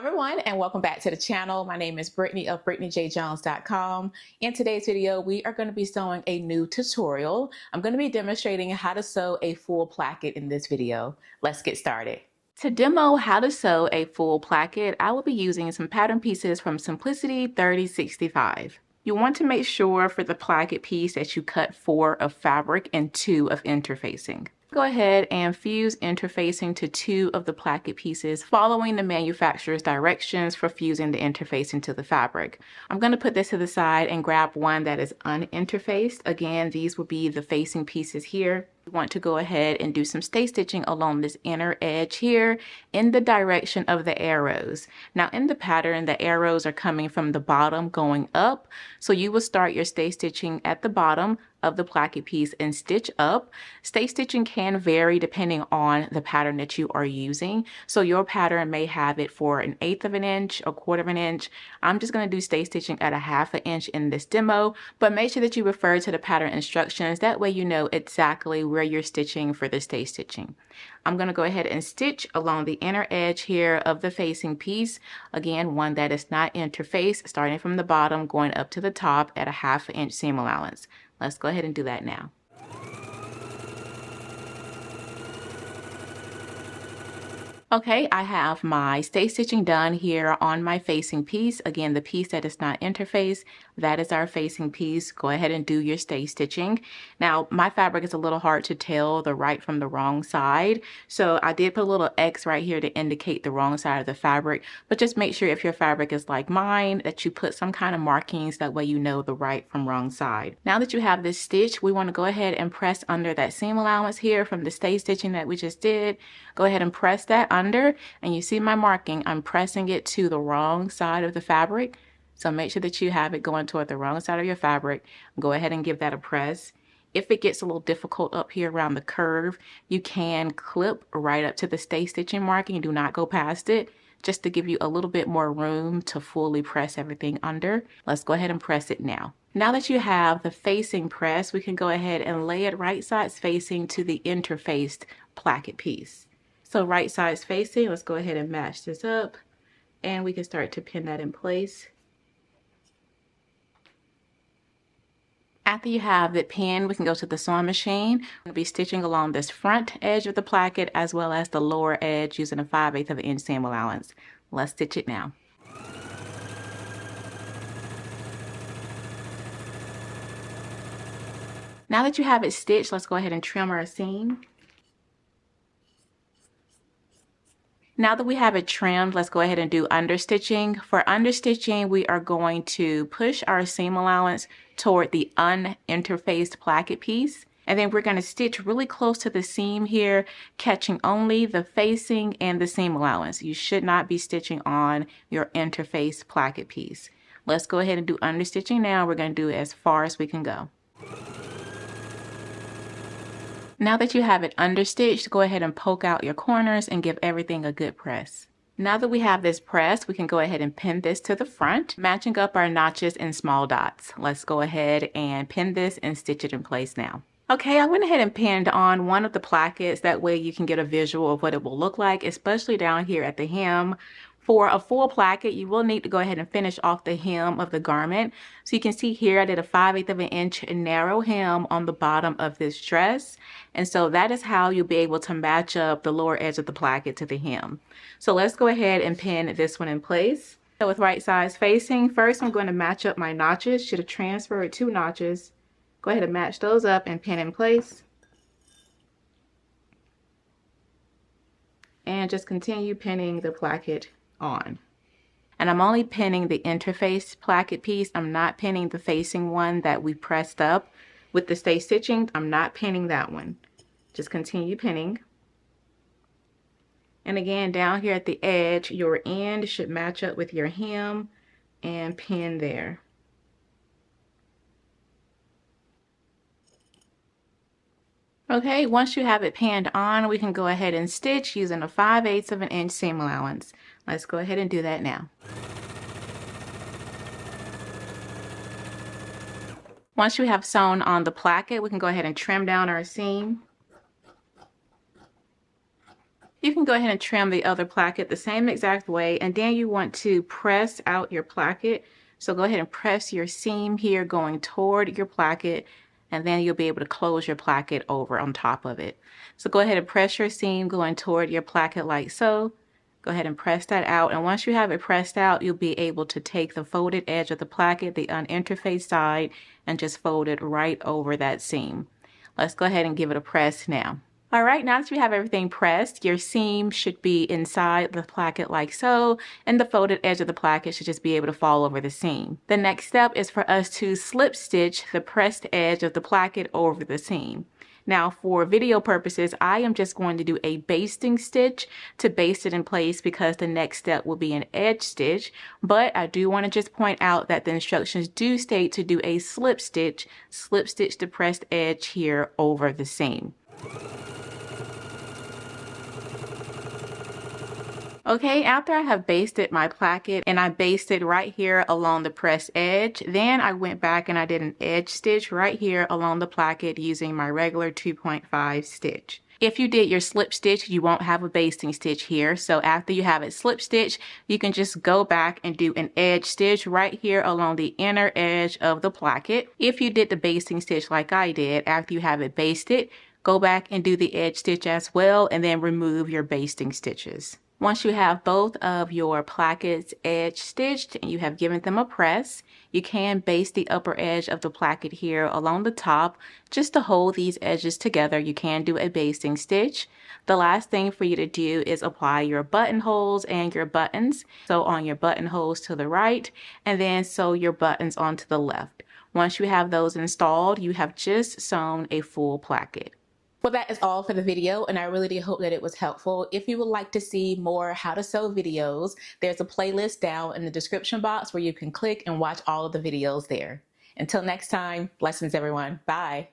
Everyone, and welcome back to the channel. My name is Brittany of BrittanyJJones.com. In today's video, we are going to be sewing a new tutorial. I'm going to be demonstrating how to sew a full placket in this video. Let's get started. To demo how to sew a full placket, I will be using some pattern pieces from Simplicity S3065. You want to make sure for the placket piece that you cut 4 of fabric and 2 of interfacing. Go ahead and fuse interfacing to 2 of the placket pieces, following the manufacturer's directions for fusing the interfacing to the fabric. I'm going to put this to the side and grab one that is uninterfaced. Again, these will be the facing pieces here. You want to go ahead and do some stay stitching along this inner edge here in the direction of the arrows. Now in the pattern, the arrows are coming from the bottom going up. So you will start your stay stitching at the bottom of the placket piece and stitch up. Stay stitching can vary depending on the pattern that you are using. So your pattern may have it for 1/8 of an inch, 1/4 of an inch. I'm just going to do stay stitching at 1/2 inch in this demo, but make sure that you refer to the pattern instructions. That way you know exactly where you're stitching for the stay stitching. I'm going to go ahead and stitch along the inner edge here of the facing piece. Again, one that is not interfaced, starting from the bottom, going up to the top at 1/2 inch seam allowance. Let's go ahead and do that now. Okay, I have my stay stitching done here on my facing piece. Again, the piece that is not interfaced, that is our facing piece. Go ahead and do your stay stitching. Now, my fabric is a little hard to tell the right from the wrong side, so I did put a little X right here to indicate the wrong side of the fabric, but just make sure if your fabric is like mine that you put some kind of markings, that way you know the right from wrong side. Now that you have this stitch, we want to go ahead and press under that seam allowance here from the stay stitching that we just did. Go ahead and press that under, and you see my marking. I'm pressing it to the wrong side of the fabric, so make sure that you have it going toward the wrong side of your fabric. Go ahead and give that a press. If it gets a little difficult up here around the curve, you can clip right up to the stay stitching marking. Do not go past it, just to give you a little bit more room to fully press everything under. Let's go ahead and press it now. Now that you have the facing press, we can go ahead and lay it right sides facing to the interfaced placket piece. So right sides facing, let's go ahead and match this up, and we can start to pin that in place. After you have it pinned, we can go to the sewing machine. I'm going to be stitching along this front edge of the placket as well as the lower edge using a 5/8 of an inch seam allowance. Let's stitch it now. Now that you have it stitched, let's go ahead and trim our seam. Now that we have it trimmed, let's go ahead and do understitching. For understitching, we are going to push our seam allowance toward the uninterfaced placket piece. And then we're going to stitch really close to the seam here, catching only the facing and the seam allowance. You should not be stitching on your interfaced placket piece. Let's go ahead and do understitching now. We're going to do it as far as we can go. Now that you have it understitched, go ahead and poke out your corners and give everything a good press. Now that we have this pressed, we can go ahead and pin this to the front, matching up our notches and small dots. Let's go ahead and pin this and stitch it in place now. Okay, I went ahead and pinned on one of the plackets. That way you can get a visual of what it will look like, especially down here at the hem. For a full placket, you will need to go ahead and finish off the hem of the garment. So you can see here I did a 5/8 of an inch narrow hem on the bottom of this dress. And so that is how you'll be able to match up the lower edge of the placket to the hem. So let's go ahead and pin this one in place. So with right sides facing, first I'm going to match up my notches. Should have transferred 2 notches. Go ahead and match those up and pin in place. And just continue pinning the placket on. And I'm only pinning the interface placket piece. I'm not pinning the facing one that we pressed up with the stay stitching. I'm not pinning that one. Just continue pinning. And again, down here at the edge, your end should match up with your hem and pin there. Okay, once you have it pinned on, we can go ahead and stitch using a 5/8 of an inch seam allowance. Let's go ahead and do that now. Once you have sewn on the placket, we can go ahead and trim down our seam. You can go ahead and trim the other placket the same exact way, and then you want to press out your placket. So go ahead and press your seam here going toward your placket, and then you'll be able to close your placket over on top of it. So go ahead and press your seam going toward your placket like so. Go ahead and press that out, and once you have it pressed out, you'll be able to take the folded edge of the placket, the uninterfaced side, and just fold it right over that seam. Let's go ahead and give it a press now. All right, now that you have everything pressed, your seam should be inside the placket like so, and the folded edge of the placket should just be able to fall over the seam. The next step is for us to slip stitch the pressed edge of the placket over the seam. Now for video purposes, I am just going to do a basting stitch to baste it in place because the next step will be an edge stitch, but I do want to just point out that the instructions do state to do a slip stitch the pressed edge here over the seam. Okay, after I have basted my placket and I basted right here along the pressed edge, then I went back and I did an edge stitch right here along the placket using my regular 2.5 stitch. If you did your slip stitch, you won't have a basting stitch here. So after you have it slip stitch, you can just go back and do an edge stitch right here along the inner edge of the placket. If you did the basting stitch like I did, after you have it basted, go back and do the edge stitch as well, and then remove your basting stitches. Once you have both of your plackets edge stitched and you have given them a press, you can baste the upper edge of the placket here along the top just to hold these edges together. You can do a basting stitch. The last thing for you to do is apply your buttonholes and your buttons. So on your buttonholes to the right, and then sew your buttons onto the left. Once you have those installed, you have just sewn a full placket. Well, that is all for the video, and I really do hope that it was helpful. If you would like to see more how to sew videos, there's a playlist down in the description box where you can click and watch all of the videos there. Until next time, blessings everyone. Bye.